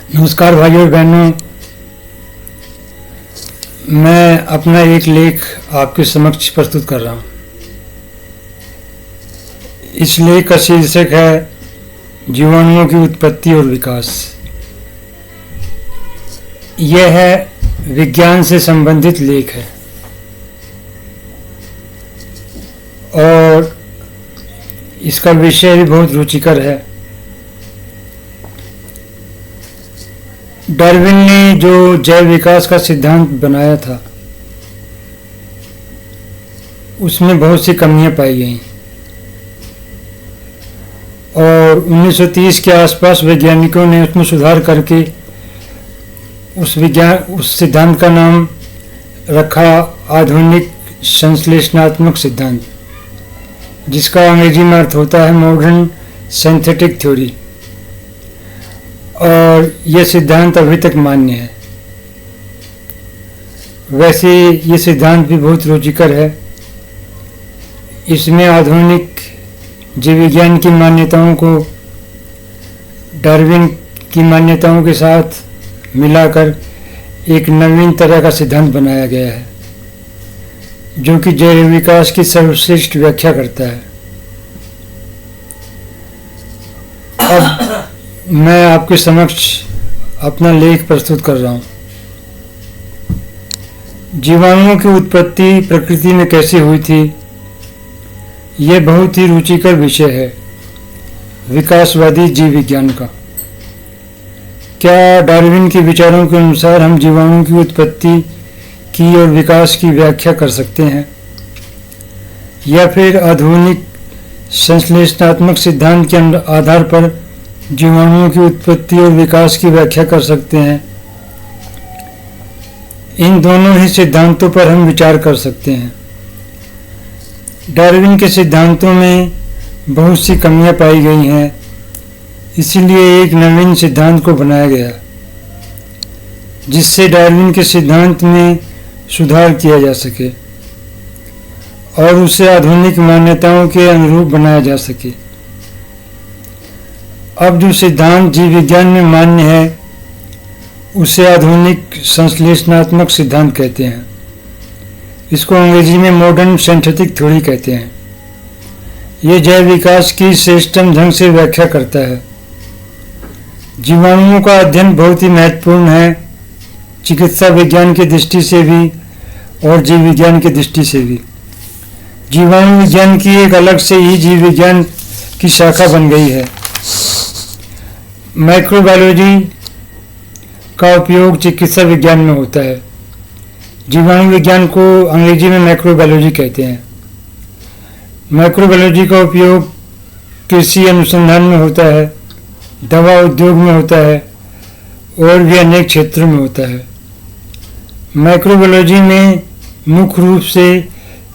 नमस्कार भाइयों और बहनों, मैं अपना एक लेख आपके समक्ष प्रस्तुत कर रहा हूँ। इस लेख का शीर्षक है जीवाणुओं की उत्पत्ति और विकास। यह है विज्ञान से संबंधित लेख है और इसका विषय भी बहुत रुचिकर है। डार्विन ने जो जैव विकास का सिद्धांत बनाया था उसमें बहुत सी कमियां पाई गई और 1930 के आसपास वैज्ञानिकों ने उसमें सुधार करके उस सिद्धांत का नाम रखा आधुनिक संश्लेषणात्मक सिद्धांत, जिसका अंग्रेजी में अर्थ होता है मॉडर्न सिंथेटिक थ्योरी। और यह सिद्धांत अभी तक मान्य है। वैसे ये सिद्धांत भी बहुत रुचिकर है। इसमें आधुनिक जीव विज्ञान की मान्यताओं को डार्विन की मान्यताओं के साथ मिलाकर एक नवीन तरह का सिद्धांत बनाया गया है, जो कि जैव विकास की सर्वश्रेष्ठ व्याख्या करता है। अब मैं आपके समक्ष अपना लेख प्रस्तुत कर रहा हूँ। जीवाणुओं की उत्पत्ति प्रकृति में कैसे हुई थी, यह बहुत ही रुचिकर विषय है विकासवादी जीव विज्ञान का। क्या डार्विन के विचारों के अनुसार हम जीवाणुओं की उत्पत्ति की और विकास की व्याख्या कर सकते हैं, या फिर आधुनिक संश्लेषणात्मक सिद्धांत के आधार पर जीवाणुओं की उत्पत्ति और विकास की व्याख्या कर सकते हैं? इन दोनों ही सिद्धांतों पर हम विचार कर सकते हैं। डार्विन के सिद्धांतों में बहुत सी कमियां पाई गई हैं, इसीलिए एक नवीन सिद्धांत को बनाया गया, जिससे डार्विन के सिद्धांत में सुधार किया जा सके और उसे आधुनिक मान्यताओं के अनुरूप बनाया जा सके। अब जो सिद्धांत जीव विज्ञान में मान्य है उसे आधुनिक संश्लेषणात्मक सिद्धांत कहते हैं। इसको अंग्रेजी में मॉडर्न सिंथेटिक थ्योरी कहते हैं। यह जैव विकास की श्रेष्ठतम ढंग से व्याख्या करता है। जीवाणुओं का अध्ययन बहुत ही महत्वपूर्ण है, चिकित्सा विज्ञान की दृष्टि से भी और जीव विज्ञान की दृष्टि से भी। जीवाणु विज्ञान की एक अलग से ही जीव विज्ञान की शाखा बन गई है। माइक्रोबायोलॉजी का उपयोग चिकित्सा विज्ञान में होता है। जीवाणु विज्ञान को अंग्रेजी में माइक्रोबायोलॉजी कहते हैं। माइक्रोबायोलॉजी का उपयोग कृषि अनुसंधान में होता है, दवा उद्योग में होता है और भी अनेक क्षेत्रों में होता है। माइक्रोबायोलॉजी में मुख्य रूप से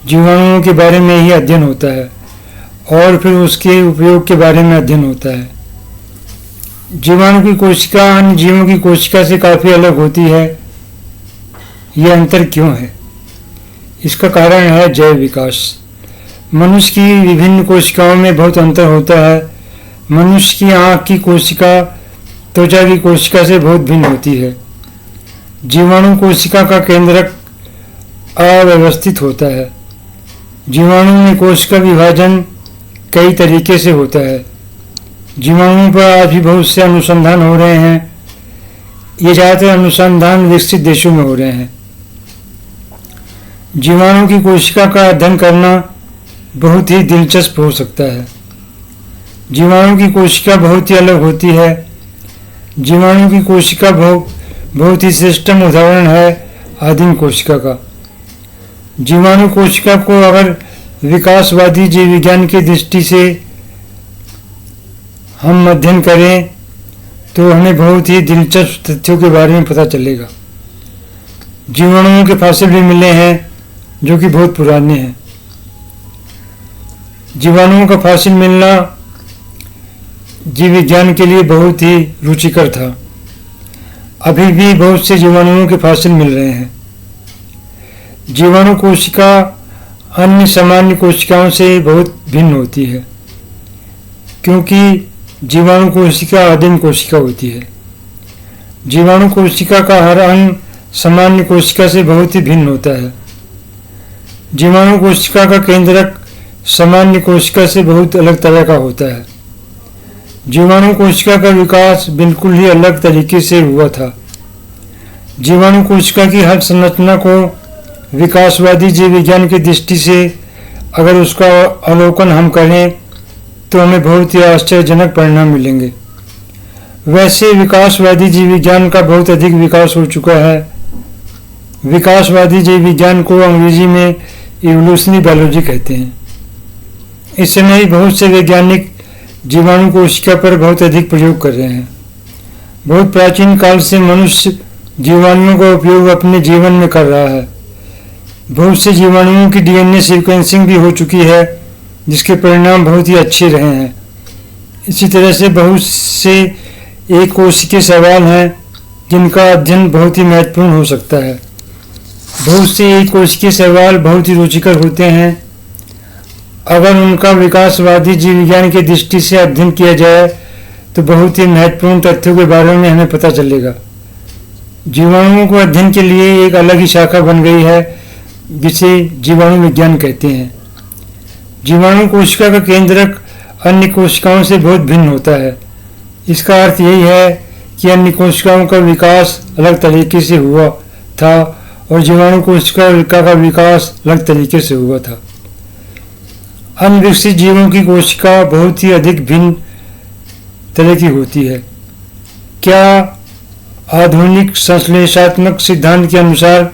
जीवाणुओं के बारे में ही अध्ययन होता है और फिर उसके उपयोग के बारे में अध्ययन होता है। जीवाणु की कोशिका अन्य जीवों की कोशिका से काफ़ी अलग होती है। यह अंतर क्यों है? इसका कारण है जैव विकास। मनुष्य की विभिन्न कोशिकाओं में बहुत अंतर होता है। मनुष्य की आँख की कोशिका त्वचा की कोशिका से बहुत भिन्न होती है। जीवाणु कोशिका का केंद्रक अव्यवस्थित होता है। जीवाणु में कोशिका विभाजन कई तरीके से होता है। जीवाणुओं पर आज भी बहुत से अनुसंधान हो रहे हैं। ये ज़्यादातर अनुसंधान विकसित देशों में हो रहे हैं। जीवाणु की कोशिका का अध्ययन करना बहुत ही दिलचस्प हो सकता है। जीवाणु की कोशिका बहुत ही अलग होती है। जीवाणु की कोशिका बहुत ही श्रेष्ठतम उदाहरण है आदिम कोशिका का। जीवाणु कोशिका को अगर विकासवादी जीव विज्ञान की दृष्टि से हम अध्ययन करें तो हमें बहुत ही दिलचस्प तथ्यों के बारे में पता चलेगा। जीवाणुओं के फॉसिल भी मिले हैं जो कि बहुत पुराने हैं। जीवाणुओं का फॉसिल मिलना जीव विज्ञान के लिए बहुत ही रुचिकर था। अभी भी बहुत से जीवाणुओं के फॉसिल मिल रहे हैं। जीवाणु कोशिका अन्य सामान्य कोशिकाओं से बहुत भिन्न होती है, क्योंकि जीवाणु कोशिका आदिम कोशिका होती है। जीवाणु कोशिका का हर अंग सामान्य कोशिका से बहुत ही भिन्न होता है। जीवाणु कोशिका का केंद्रक सामान्य कोशिका से बहुत अलग तरह का होता है। जीवाणु कोशिका का विकास बिल्कुल ही अलग तरीके से हुआ था। जीवाणु कोशिका की हर संरचना को विकासवादी जीव विज्ञान की दृष्टि से अगर उसका अवलोकन हम करें तो हमें बहुत ही आश्चर्यजनक परिणाम मिलेंगे। वैसे विकासवादी जीव विज्ञान का बहुत अधिक विकास हो चुका है। विकासवादी जीव विज्ञान को अंग्रेजी में इवोल्यूशनरी बायोलॉजी कहते हैं। इस समय बहुत से वैज्ञानिक जीवाणु कोशिका पर बहुत अधिक प्रयोग कर रहे हैं। बहुत प्राचीन काल से मनुष्य जीवाणुओं का उपयोग अपने जीवन में कर रहा है। बहुत से जीवाणुओं की डीएनए सीक्वेंसिंग भी हो चुकी है, जिसके परिणाम बहुत ही अच्छे रहे हैं। इसी तरह से बहुत से एक कोशिकीय सवाल हैं जिनका अध्ययन बहुत ही महत्वपूर्ण हो सकता है। बहुत से एक कोशिकीय सवाल बहुत ही रुचिकर होते हैं अगर उनका विकासवादी जीव विज्ञान की दृष्टि से अध्ययन किया जाए तो बहुत ही महत्वपूर्ण तथ्यों के बारे में हमें पता चलेगा। जीवाणुओं को अध्ययन के लिए एक अलग ही शाखा बन गई है जिसे जीवाणु विज्ञान कहते हैं। जीवाणु कोशिका का केंद्रक अन्य कोशिकाओं से बहुत भिन्न होता है। इसका अर्थ यही है कि अन्य कोशिकाओं का विकास अलग तरीके से हुआ था और जीवाणु कोशिका का विकास अलग तरीके से हुआ था। अनविकसित जीवों की कोशिका बहुत ही अधिक भिन्न तरह की होती है। क्या आधुनिक संश्लेषणात्मक सिद्धांत के अनुसार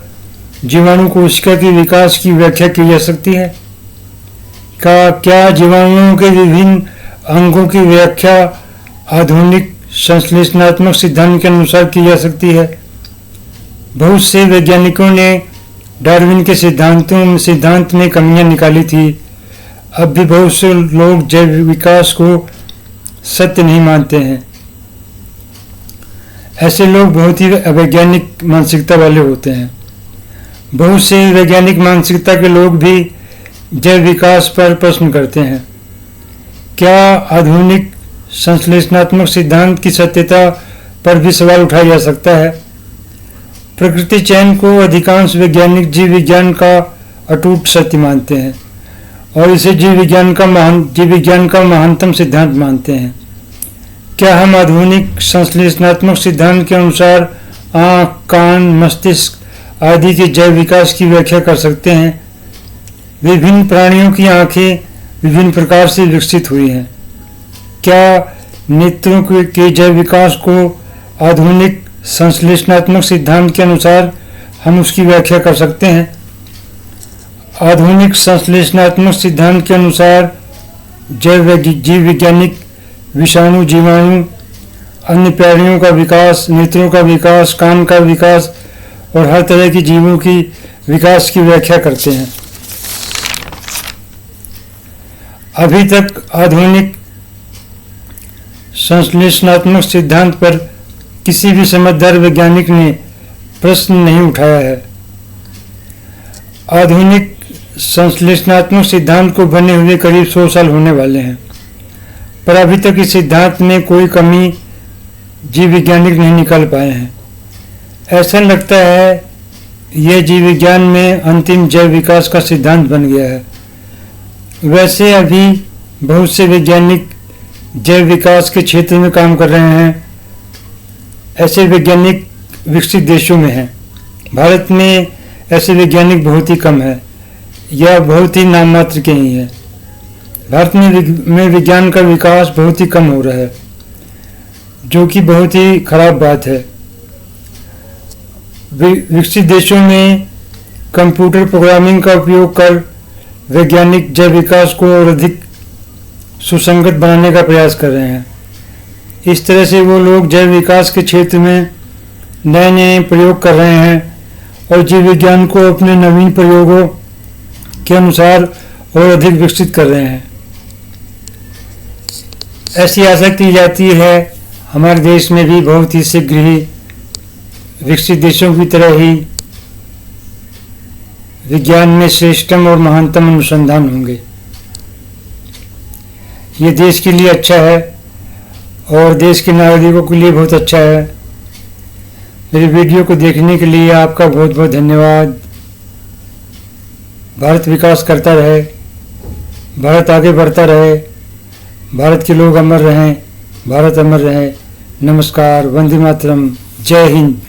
जीवाणु कोशिका के विकास की व्याख्या की जा सकती है? क्या जीवाणुओं के विभिन्न अंगों की व्याख्या आधुनिक संश्लेषणात्मक सिद्धांत के अनुसार की जा सकती है? बहुत से वैज्ञानिकों ने डार्विन के सिद्धांत में कमियां निकाली थी। अब भी बहुत से लोग जैव विकास को सत्य नहीं मानते हैं। ऐसे लोग बहुत ही अवैज्ञानिक मानसिकता वाले होते हैं। बहुत से वैज्ञानिक मानसिकता के लोग भी जैव विकास पर प्रश्न करते हैं। क्या आधुनिक संश्लेषणात्मक सिद्धांत की सत्यता पर भी सवाल उठाया जा सकता है? प्रकृति चयन को अधिकांश वैज्ञानिक जीव विज्ञान का अटूट सत्य मानते हैं और इसे जीव विज्ञान का महानतम सिद्धांत मानते हैं। क्या हम आधुनिक संश्लेषणात्मक सिद्धांत के अनुसार आँख, कान, मस्तिष्क आदि के जैव विकास की व्याख्या कर सकते हैं? विभिन्न प्राणियों की आँखें विभिन्न प्रकार से विकसित हुई हैं। क्या नेत्रों के जैव विकास को आधुनिक संश्लेषणात्मक सिद्धांत के अनुसार हम उसकी व्याख्या कर सकते हैं? आधुनिक संश्लेषणात्मक सिद्धांत के अनुसार जीव वैज्ञानिक विषाणु, जीवाणु, अन्य प्राणियों का विकास, नेत्रों का विकास, कान का विकास और हर तरह की जीवों की विकास की व्याख्या करते हैं। अभी तक आधुनिक संश्लेषणात्मक सिद्धांत पर किसी भी समझदार वैज्ञानिक ने प्रश्न नहीं उठाया है। आधुनिक संश्लेषणात्मक सिद्धांत को बने हुए करीब 100 साल होने वाले हैं, पर अभी तक इस सिद्धांत में कोई कमी जीव वैज्ञानिक नहीं निकाल पाए हैं। ऐसा लगता है यह जीव विज्ञान में अंतिम जैव विकास का सिद्धांत बन गया है। वैसे अभी बहुत से वैज्ञानिक जैव विकास के क्षेत्र में काम कर रहे हैं। ऐसे वैज्ञानिक विकसित देशों में हैं। भारत में ऐसे वैज्ञानिक बहुत ही कम है या बहुत ही नाम मात्र के ही हैं। भारत में विज्ञान का विकास बहुत ही कम हो रहा है, जो कि बहुत ही खराब बात है। विकसित देशों में कंप्यूटर प्रोग्रामिंग का उपयोग कर वैज्ञानिक जैव विकास को और अधिक सुसंगत बनाने का प्रयास कर रहे हैं। इस तरह से वो लोग जैव विकास के क्षेत्र में नए नए प्रयोग कर रहे हैं और जीव विज्ञान को अपने नवीन प्रयोगों के अनुसार और अधिक विकसित कर रहे हैं। ऐसी आशा की जाती है हमारे देश में भी बहुत ही शीघ्र ही विकसित देशों की तरह ही विज्ञान में श्रेष्ठतम और महानतम अनुसंधान होंगे। ये देश के लिए अच्छा है और देश के नागरिकों के लिए बहुत अच्छा है। मेरे वीडियो को देखने के लिए आपका बहुत बहुत धन्यवाद। भारत विकास करता रहे, भारत आगे बढ़ता रहे, भारत के लोग अमर रहें, भारत अमर रहे। नमस्कार, वंदे मातरम, जय हिंद।